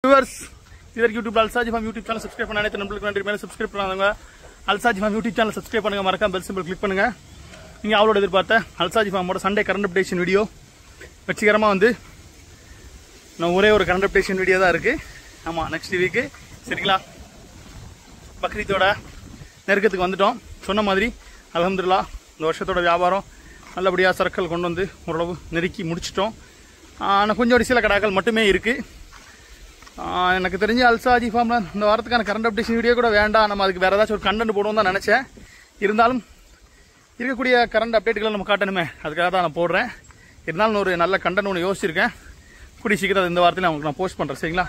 Viewers, இதற்கு YouTube அல்சாஜி form YouTube channel subscribe பண்ண அனைத்து நண்பர்களுக்கு நன்றி. மேலே சப்ஸ்கிரைப் பண்ணாதவங்க அல்சாஜி ஃபார்ம் யூடியூப் சேனல் சப்ஸ்கிரைப் பண்ணுங்க, மறக்காம பெல் சிம்பிள் கிளிக் பண்ணுங்க. நீங்கள் அவளோட எதிர்பார்த்த அல்சாஜி ஃபார்மோட சண்டே கரண்ட் அப்டேஷன் வீடியோ வெற்றிகரமாக வந்து நான் ஒரே ஒரு கரண்ட் அப்டேஷன் வீடியோ தான் இருக்குது. ஆமாம், நெக்ஸ்ட் வீக்கு சரிங்களா, பக்ரீத்தோட நெருக்கத்துக்கு வந்துட்டோம். சொன்ன மாதிரி அல்ஹம்துலில்லாஹ் இந்த வருஷத்தோட வியாபாரம் நல்லபடியாக சரக்குகள் கொண்டு வந்து ஓரளவு நெருக்கி முடிச்சிட்டோம். ஆனால் கொஞ்சம் ஒரு சில கடாக்கள் மட்டுமே இருக்குது. எனக்கு தெரிஞ்சு அல்சாஜி ஃபார்மில் இந்த வாரத்துக்கான கரண்ட் அப்டேஷன் வீடியோ கூட வேண்டாம், நம்ம அதுக்கு வேறு ஏதாச்சும் ஒரு கண்டென்ட் போடுவோம் தான் நினச்சேன். இருந்தாலும் இருக்கக்கூடிய கரண்ட் அப்டேட்டுகளை நம்ம காட்டணுமே, அதுக்காக தான் நான் போடுறேன். இருந்தாலும் ஒரு நல்ல கண்டென்ட் ஒன்று யோசிச்சிருக்கேன். கூடிய சீக்கிரம் இந்த வாரத்தில் அவங்களுக்கு நான் போஸ்ட் பண்ணுறேன் சரிங்களா.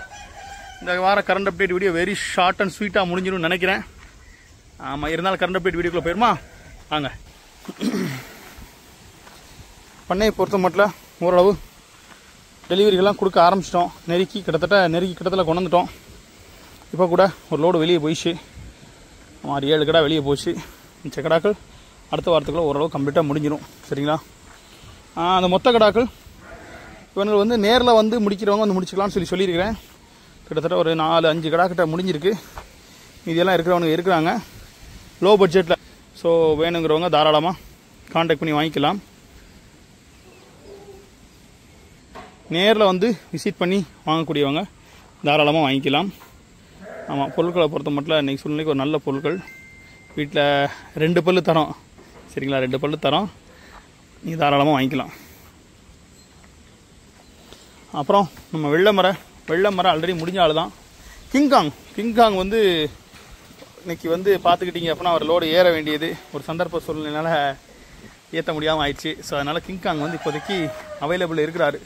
இந்த வாரம் current update video very short and ஸ்வீட்டாக முடிஞ்சிடும்னு நினைக்கிறேன். ஆமாம், இருந்தாலும் கரண்ட் அப்டேட் வீடியோக்குள்ளே போயிருமா வாங்க. பண்ணையை பொறுத்த மட்டும் ஓரளவு டெலிவரிகள்லாம் கொடுக்க ஆரம்பிச்சிட்டோம். நெருக்கி கிட்டத்தட்ட கொண்டு வந்துட்டோம். இப்போ கூட ஒரு லோடு வெளியே போயிடுச்சு. 6-7 கடை வெளியே போச்சு. மிச்ச கடாக்கள் அடுத்த வாரத்துக்குள்ளே ஓரளவு கம்ப்ளீட்டாக முடிஞ்சிடும் சரிங்களா. அந்த மொத்த கடாக்கள் இவங்க வந்து நேரில் வந்து முடிக்கிறவங்க வந்து முடிச்சுக்கலாம்னு சொல்லியிருக்கிறேன். கிட்டத்தட்ட ஒரு 4-5 கடாக்கிட்ட முடிஞ்சிருக்கு. இதெல்லாம் இருக்கிறவங்க இருக்கிறாங்க லோ பட்ஜெட்டில். ஸோ வேணுங்கிறவங்க தாராளமாக கான்டாக்ட் பண்ணி வாங்கிக்கலாம். நேரில் வந்து விசிட் பண்ணி வாங்கக்கூடியவங்க தாராளமாக வாங்கிக்கலாம். ஆமாம், பொருட்களை பொறுத்த மட்டும் இன்றைக்கி சூழ்நிலைக்கு ஒரு நல்ல பொருட்கள். வீட்டில் 2 பல்லு தரோம் சரிங்களா, 2 பல்லு தரோம், நீங்கள் தாராளமாக வாங்கிக்கலாம். அப்புறம் நம்ம வெள்ளை மரம் ஆல்ரெடி முடிஞ்ச ஆள் தான். கிங்காங் வந்து இன்றைக்கி வந்து பார்த்துக்கிட்டிங்க அப்படின்னா அவர் லோடு ஏற வேண்டியது ஒரு சந்தர்ப்ப சூழ்நிலையினால ஏற்ற முடியாமல் ஆயிடுச்சு. ஸோ அதனால் கிங்காங் வந்து இப்போதைக்கு அவைலபிள் இருக்கிறாரு.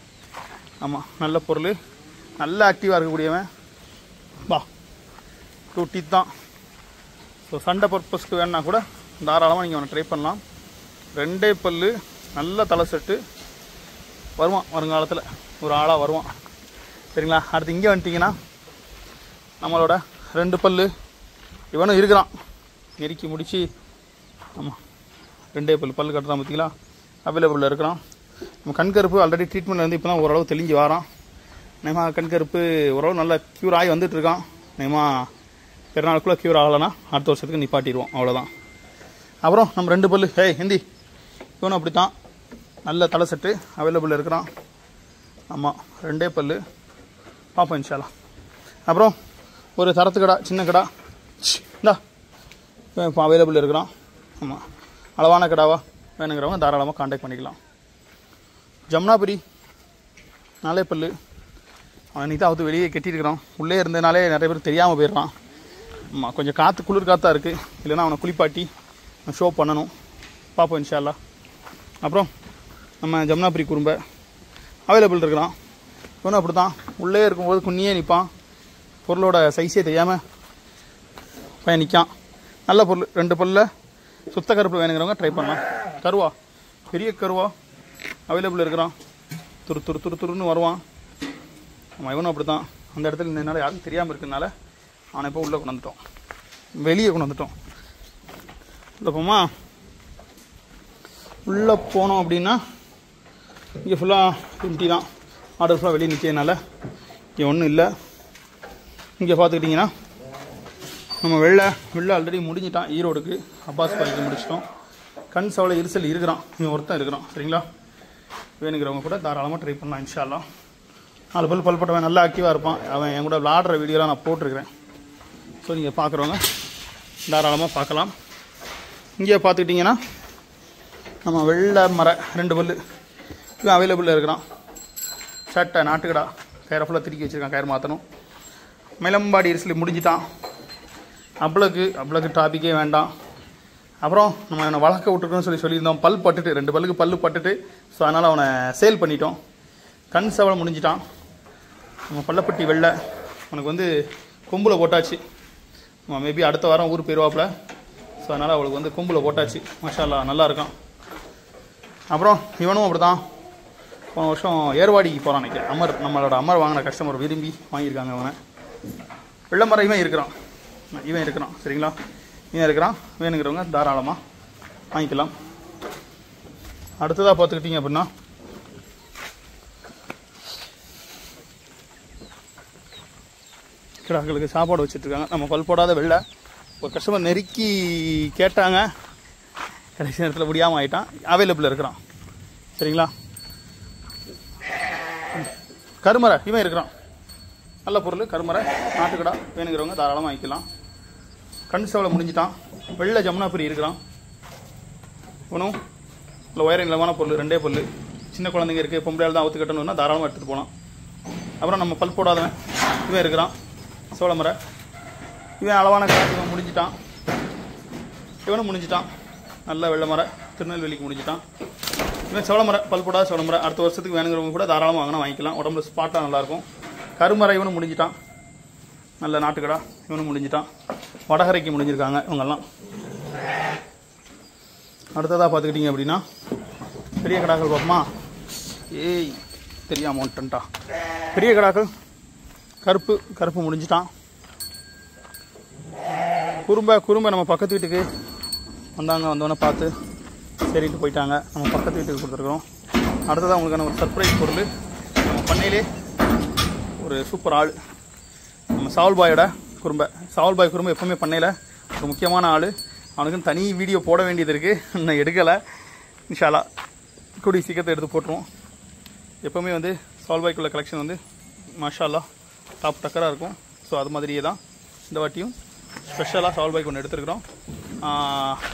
ஆமாம், நல்ல பொருள், நல்ல ஆக்டிவாக இருக்கக்கூடியவன். 2 டீத் தான். ஸோ சண்டை பர்பஸ்க்கு வேணுன்னா கூட தாராளமாக நீங்கள் அவனை ட்ரை பண்ணலாம். 2 பல்லு, நல்ல தலை செட்டு, வருவான் வருங்காலத்தில் ஒரு ஆளாக வருவான் சரிங்களா. அடுத்து இங்கே வந்துட்டிங்கன்னா நம்மளோட 2 பல்லு இவனும் இருக்கிறான், நெருக்கி முடித்து. ஆமாம், 2 பல்லு கட்டுறான் பார்த்தீங்களா, அவைலபிளில் இருக்கிறான். நம்ம கண்கருப்பு ஆல்ரெடி ட்ரீட்மெண்ட் வந்து இப்போ தான் ஓரளவு தெளிஞ்சு வரான். நேமா கண்கருப்பு ஓரளவு நல்லா க்யூர் ஆகி வந்துட்டுருக்கான். நேமா பெருநாளுக்குள்ளே க்யூர் ஆகலைன்னா அடுத்த வருஷத்துக்கு நிப்பாட்டிடுவோம், அவ்வளோதான். அப்புறம் நம்ம 2 பல்லு ஹிந்தி இவனும் அப்படி தான், நல்ல தலை செட்டு அவைலபிள் இருக்கிறான். ஆமாம், 2 பல்லு பார்ப்போம் இன்ஷால்லா. அப்புறம் ஒரு தரத்து கடா, சின்ன கடா இந்தா இப்போ அவைலபிள் இருக்கிறான். ஆமாம், அளவான கடாவா வேணுங்கிறவங்க தாராளமாக கான்டாக்ட் பண்ணிக்கலாம். ஜமுனாபுரி 4 பல்லு, அவன் நீ தான் அவுத்து வெளியே கட்டியிருக்கிறான். உள்ளே இருந்ததுனாலே நிறைய பேர் தெரியாமல் போயிடுறான். ஆமாம், கொஞ்சம் குளிர் காற்றா இருக்குது, இல்லைன்னா அவனை குளிப்பாட்டி ஷோ பண்ணணும், பார்ப்போம் இன்ஷால்லா. அப்புறம் நம்ம ஜமுனாபுரி குறும்பை அவைலபிள் இருக்கிறான். இவனும் அப்படி தான், உள்ளே இருக்கும்போது குன்னியே நிற்பான், பொருளோட சைஸே தெரியாமல் பையன் நிற்கான். நல்ல பொருள், 2 பல்லில் சுத்த கருப்பில் வேணுங்கிறவங்க ட்ரை பண்ணலாம். கருவா, பெரிய கருவா அவைலபிள் இருக்கிறான். துருன்னு வருவான். ஆமாம், இவனும் அப்படி தான். அந்த இடத்துல இருந்ததுனால யாருக்கும் தெரியாமல் இருக்கிறதுனால அவனை இப்போ உள்ளே கொண்டு வந்துட்டோம், வெளியே கொண்டு வந்துட்டோம். உள்ளே போமா, உள்ளே போனோம் அப்படின்னா இங்கே ஃபுல்லாக எம்டி தான். ஆர்டர் ஃபுல்லாக வெளியே நிற்கிறதுனால இங்கே ஒன்றும் இல்லை. இங்கே பார்த்துக்கிட்டிங்கன்னா நம்ம வெள்ளை ஆல்ரெடி முடிஞ்சிட்டான். ஈரோடுக்கு அப்பாஸ் பாய்க்கு முடிச்சிட்டோம். கண் சவலை இருசல் இருக்கிறான், இவன் ஒருத்தன் இருக்கிறான் சரிங்களா. வேணுங்கிறவங்க கூட தாராளமாக ட்ரை பண்ணலாம் இன்ஷால்லா. 4 பல் பல்பட்டவன் நல்லா ஆக்டிவாக இருப்பான். அவன் என் கூட விளாடுற வீடியோலாம் நான் போட்டிருக்கிறேன். ஸோ நீங்கள் பார்க்குறவங்க தாராளமாக பார்க்கலாம். இங்கே பார்த்துக்கிட்டிங்கன்னா நம்ம வெள்ளை 2 பல் இவன் அவைலபிளில் இருக்கிறான். சட்டை நாட்டுக்கடா, கயிறை ஃபுல்லாக திருக்கி வச்சுருக்கான், கயிறு மாற்றணும். மயிலம்பாடி இருசல் முடிஞ்சிட்டான். அப்ளக்கு டாப்பிக்கே வேண்டாம். அப்புறம் நம்ம அவனை வளர்க்க விட்டுருக்கோன்னு சொல்லியிருந்தோம். பல் பட்டுட்டு 2 பல்லுக்கு பல்லு பட்டுட்டு, ஸோ அதனால் அவனை சேல் பண்ணிட்டோம். கண் சவலை முடிஞ்சிட்டான். நம்ம பள்ளப்பட்டி வெள்ளை அவனுக்கு வந்து கொம்பில் போட்டாச்சு. மேபி அடுத்த வாரம் ஊர் போயிடுவாப்பில். ஸோ அதனால் அவளுக்கு வந்து கொம்பில் போட்டாச்சு. மாஷா அல்லாஹ் நல்லா இருக்கான். அப்புறம் இவனும் அப்படி தான், போன வருஷம் ஏர்வாடிக்கு போகிறான் நினைக்கிறேன். நம்மளோட அமர் வாங்கின கஸ்டமர் விரும்பி வாங்கியிருக்காங்க. அவனை வெள்ளை மரம் இவன் இருக்கிறான் சரிங்களா. இவன் இருக்கிறான், வேணுங்கிறவங்க தாராளமாக வாங்கிக்கலாம். அடுத்ததாக பார்த்துக்கிட்டிங்க அப்படின்னா கிடாக்களுக்கு சாப்பாடு வச்சுட்ருக்காங்க. நம்ம பல் போடாத வெள்ளை ஒரு கஸ்டமர் நெருக்கி கேட்டாங்க, கடைசி நேரத்தில் முடியாமல் ஆகிட்டான். அவைலபிள் இருக்கிறான். சரிங்களா? கருமறை இவன் இருக்கிறான். நல்ல பொருள் கருமறை நாட்டுக்கடா. வேணுங்கிறவங்க தாராளமாக வாங்கிக்கலாம். கண் சவலை முடிஞ்சிட்டான். வெள்ளை ஜமுனாபுரி இருக்கிறான். இவனும் இல்லை உயர நிலமான பொருள், 2 பொருள். சின்ன குழந்தைங்க இருக்குது, பொம்பளையால் தான் அவுத்து கட்டணும்னா தாராளமாக எடுத்துகிட்டு போகலாம். அப்புறம் நம்ம பல் போடாதவன் இவன் இருக்கிறான். சோளமரை இவன் அளவான காலத்து இவன் முடிஞ்சிட்டான். இவனும் முடிஞ்சிட்டான். நல்ல வெள்ளை மரை திருநெல்வேலிக்கு முடிஞ்சிட்டான். இவன் சோளமரை பல் போடாத சோளமரை. அடுத்த வருஷத்துக்கு வேணுங்கிறவங்க கூட தாராளமாக வாங்கினா வாங்கிக்கலாம். உடம்புல ஸ்பாட்டாக நல்லாயிருக்கும். கருமறை இவனும் முடிஞ்சிட்டான். நல்ல நாட்டுக்கடா இவனும் முடிஞ்சிட்டான். வடகரைக்கு முடிஞ்சிருக்காங்க இவங்கெல்லாம். அடுத்ததாக பார்த்துக்கிட்டிங்க அப்படின்னா பெரிய கடாக்கள் பார்ப்போமா? ஏய் தெரியாம ஒன்ட்டா. பெரிய கடாக்கள் கருப்பு முடிஞ்சிட்டான். குறும்பை நம்ம பக்கத்து வீட்டுக்கு வந்தோடனே பார்த்து சரிட்டு போயிட்டாங்க. நம்ம பக்கத்து வீட்டுக்கு கொடுத்துருக்குறோம். அடுத்ததாக உங்களுக்கான ஒரு சர்ப்ரைஸ் பொருள். நம்ம பண்ணையிலே ஒரு சூப்பர் ஆள், நம்ம சாவுல்பாயோட குறும்பை. சாவுல்பாய் குறும்பை எப்போவுமே பண்ணையில் ஒரு முக்கியமான ஆள். அவனுக்குன்னு தனி வீடியோ போட வேண்டியது இருக்குது. இன்னும் எடுக்கலை. இன்ஷால்லா கூடிய சீக்கிரத்தை எடுத்து போட்டுருவோம். எப்போவுமே வந்து சாவுல்பாய்க்குள்ள கலெக்ஷன் வந்து மாஷா அல்லாஹ் டாப் டக்கராக இருக்கும். ஸோ அது மாதிரியே தான் இந்த வாட்டியும் ஸ்பெஷலாக சாவுல்பாய்க்கு ஒன்று எடுத்துருக்கிறோம்.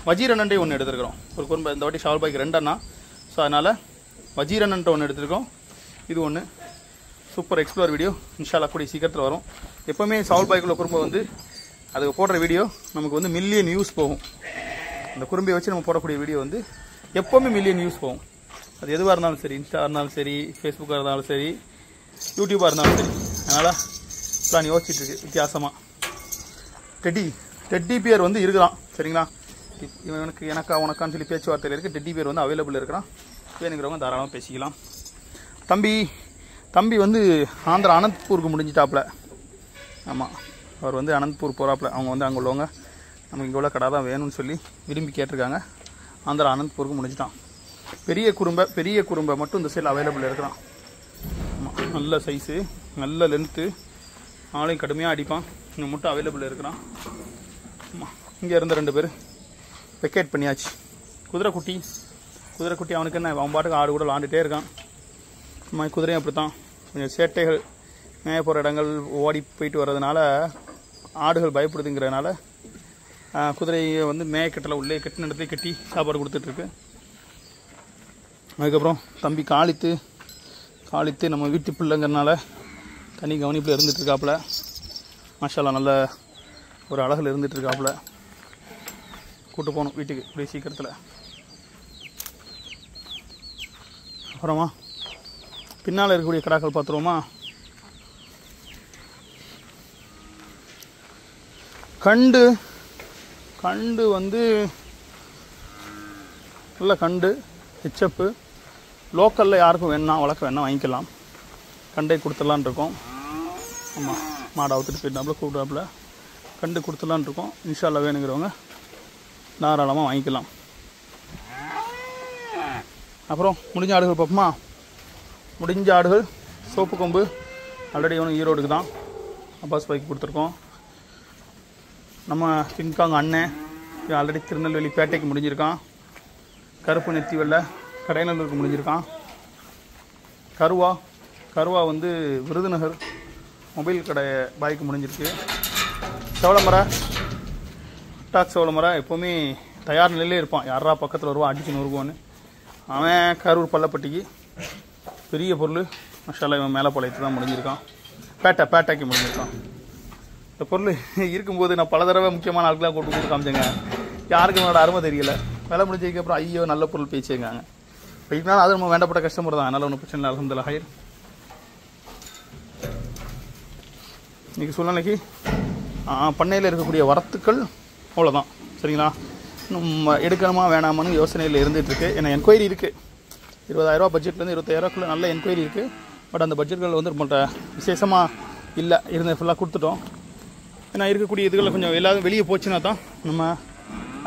வஜீரண்ணன்டே ஒன்று எடுத்துருக்கிறோம். ஒரு குறும்பை இந்த வாட்டி சாவுல்பாய்க்கு 2 அண்ணா. ஸோ அதனால் வஜீரண்ணன்ட்ட ஒன்று எடுத்துருக்கோம். இது ஒன்று சூப்பர் எக்ஸ்ப்ளோர் வீடியோ இன்ஷால்லா கூடிய சீக்கிரத்தில் வரும். எப்போவுமே சாவுல்பாய்க்குள்ள குறும்பை வந்து அதுக்கு போடுற வீடியோ நமக்கு வந்து மில்லியன் வியூஸ் போகும். அந்த குறும்பையை வச்சு நம்ம போடக்கூடிய வீடியோ வந்து எப்போவுமே மில்லியன் வியூஸ் போகும். அது எதுவாக இருந்தாலும் சரி, இன்ஸ்டா இருந்தாலும் சரி, ஃபேஸ்புக்காக இருந்தாலும் சரி, யூடியூபாக இருந்தாலும் சரி. அதனால் பிளான் யோசிச்சுட்டு இருக்கு வித்தியாசமாக. டெட்டி பியர் வந்து இருக்கிறான். சரிங்களா? இவனுக்கு உனக்கான்னு சொல்லி பேச்சுவார்த்தையில் இருக்குது. டெட்டி பியர் வந்து அவைலபிள் இருக்கிறான். வேணுங்கிறவங்க தாராளமாக பேசிக்கலாம். தம்பி வந்து ஆந்திரா அனந்த்பூருக்கு முடிஞ்சிட்டாப்புல. ஆமாம், அவர் வந்து அனந்த்பூர் போகிறாப்புல. அவங்க வந்து அங்கே உள்ளவங்க நமக்கு இங்கே உள்ள கடை தான் வேணும்னு சொல்லி விரும்பி கேட்டிருக்காங்க. ஆந்திரா அனந்த்பூருக்கு முடிஞ்சிட்டான். பெரிய குறும்பை மட்டும் இந்த சைடில் அவைலபிள் இருக்கிறான். ஆமாம், நல்ல சைஸு, நல்ல லென்த்து, ஆளையும் கடுமையாக அடிப்பான். இங்கே மட்டும் அவைலபிள் இருக்கிறான். ஆமாம், இங்கே இருந்த 2 பேர் வெக்கேட் பண்ணியாச்சு. குதிரைக்குட்டி அவனுக்கு என்ன, அவன் பாட்டுக்கு ஆடு கூட விளாண்டுட்டே இருக்கான். குதிரையும் அப்படி தான். கொஞ்சம் சேட்டைகள், மேய போகிற இடங்கள் ஓடி போயிட்டு வர்றதுனால ஆடுகள் பயப்படுதுங்கிறதுனால குதிரையை வந்து மேயக்கட்டில் உள்ளே கட்டின இடத்துல கட்டி சாப்பாடு கொடுத்துட்ருக்கு. அதுக்கப்புறம் தம்பி காளித்து நம்ம வீட்டு பிள்ளைங்கிறனால தனி கவனிப்பில் இருந்துகிட்ருக்காப்புல. மாஷால்லா நல்ல ஒரு அழகில் இருந்துகிட்ருக்காப்புல. கூட்டு போகணும் வீட்டுக்கு இப்படி சீக்கிரத்தில். அப்புறமா பின்னால் இருக்கக்கூடிய கடாக்கள் பார்த்துருவோமா? கண்டு வந்து நல்ல கண்டு ஹெச்எப்பு. லோக்கலில் யாருக்கும் வளர்க்க வேணா வாங்கிக்கலாம். கண்டை கொடுத்துடலான் இருக்கோம். ஆமாம், மாடை அவுத்துட்டு போயிட்டாப்புல கூப்பிட்டாப்புல. கண்டு கொடுத்துடலான் இருக்கோம். இன்ஷால்லா வேணுங்கிறவங்க தாராளமாக வாங்கிக்கலாம். அப்புறம் முடிஞ்ச ஆடுகள் பார்ப்போமா? முடிஞ்ச ஆடுகள் சோப்பு கொம்பு ஆல்ரெடி ஒன்று ஈரோடுக்கு தான் அப்பாஸ் பைக்கு கொடுத்துருக்கோம். நம்ம கிங்காங் அண்ணன் ஆல்ரெடி திருநெல்வேலி பேட்டைக்கு முடிஞ்சிருக்கான். கருப்பு நெத்தி வெள்ளை கடைநல்லூருக்கு முடிஞ்சிருக்கான். கருவா வந்து விருதுநகர் மொபைல் கடை பாய்க்கு முடிஞ்சிருக்கு. சவளமரை டாக் சவளமரை எப்போவுமே தயார் நிலையிலே இருப்பான். யாரா பக்கத்தில் வருவான் அடிச்சு நொறுக்குவான்னு. அவன் கரூர் பள்ளப்பட்டிக்கு பெரிய பொருள் மஷாலா இவன் மேலே பாளையத்து தான் முடிஞ்சிருக்கான். பேட்டைக்கு முடிஞ்சிருக்கான். இந்த பொருள் இருக்கும்போது நான் பல தடவை முக்கியமான ஆட்களாக கூட்டு காமிச்சேங்க. யாருக்கும் என்னோட அருமை தெரியல. விலை முடிஞ்சதுக்கப்புறம் ஐயோ நல்ல பொருள் பேசியிருக்காங்க. இப்போனாலும் அது நம்ம வேண்டப்பட்ட கஸ்டமர் தான். அதனால் ஒன்றும் பிரச்சனை இல்லை. அல்ஹம்துலில்லாஹ் ஹைர். இன்றைக்கி சூழ்நிலைக்கு பண்ணையில் இருக்கக்கூடிய வரத்துக்கள் அவ்வளோதான். சரிங்களா? நம்ம எடுக்கணுமா வேணாமான்னு யோசனையில் இருந்துகிட்ருக்கு. ஏன்னா என்கொயரி இருக்குது. 20,000 பட்ஜெட்லேருந்து 25,000க்குள்ளே நல்ல என்கொயரி இருக்குது. பட் அந்த பட்ஜெட்கள் வந்து நம்மள்கிட்ட விசேஷமாக இல்லை. இருந்த ஃபுல்லாக கொடுத்துட்டோம். ஏன்னா இருக்கக்கூடிய இதுகளில் கொஞ்சம் எல்லாரும் வெளியே போச்சுன்னா தான் நம்ம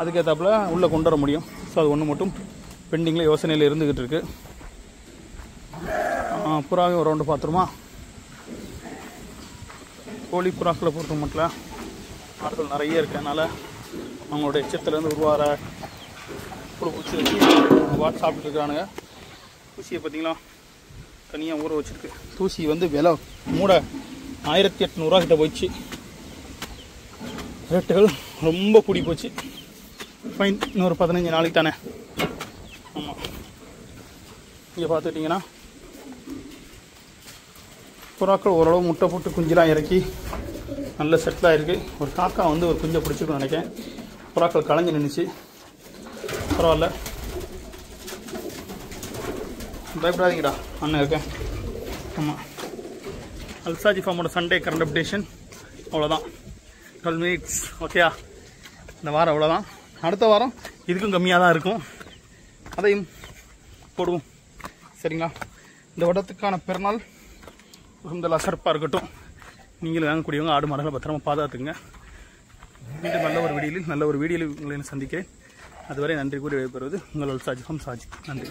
அதுக்கேற்றாப்புல உள்ளே கொண்டு வர முடியும். ஸோ அது ஒன்று மட்டும் பெண்டிங்கில் யோசனையில் இருந்துக்கிட்டு இருக்கு. புறாவையும் ஒரு ரவுண்டு பார்த்துருமா? கோழி புறாக்களை பொறுத்த மட்டும் ஆடுகள் நிறைய இருக்கிறதுனால அவங்களோட எச்சத்துலேருந்து உருவார புழு பூச்சி வச்சு வாட்டு சாப்பிட்டு இருக்கிறானுங்க. தூசியை பார்த்தீங்களா தனியாக ஊற வச்சுருக்கு. தூசி வந்து விலை மூட 1800 கிட்ட போயிடுச்சு. ரேட்டுகள் ரொம்ப கூடி போச்சு. ஃபைன், இன்னொரு 15 நாளைக்கு தானே. ஆமாம், இங்கே பார்த்துக்கிட்டிங்கன்னா புறாக்கள் ஓரளவு முட்டை போட்டு குஞ்செலாம் இறக்கி நல்ல செட்டிலாக இருக்குது. ஒரு காக்கா வந்து ஒரு குஞ்சை பிடிச்சிக்கணும்னு நினைக்கிறேன். புறாக்கள் களைஞ்சு நின்றுச்சு. பரவாயில்ல, பயப்படாதீங்கடா, அண்ணன் இருக்கேன். ஆமாம், அல்சாஜி ஃபார்மோட சண்டே கரண்ட் அப்டேஷன் அவ்வளோதான். 12 மினிட்ஸ். ஓகேயா, இந்த வாரம் அவ்வளோதான். அடுத்த வாரம் இதுக்கும் கம்மியாக தான் இருக்கும், அதையும் போடுவோம். சரிங்களா? இந்த வருடத்துக்கான பிறநாள் உகந்தெல்லாம் சிறப்பாக இருக்கட்டும். நீங்களும் வாங்கக்கூடியவங்க ஆடு மாடுகளை பத்திரமா பாதுகாத்துங்க. மீண்டும் நல்ல ஒரு வீடியோவில் உங்களை சந்திக்கிறேன். அதுவரை நன்றி கூறி விடைபெறுவது உங்கள் அல்சாஜி ஃபார்ம் சாஜி. நன்றி.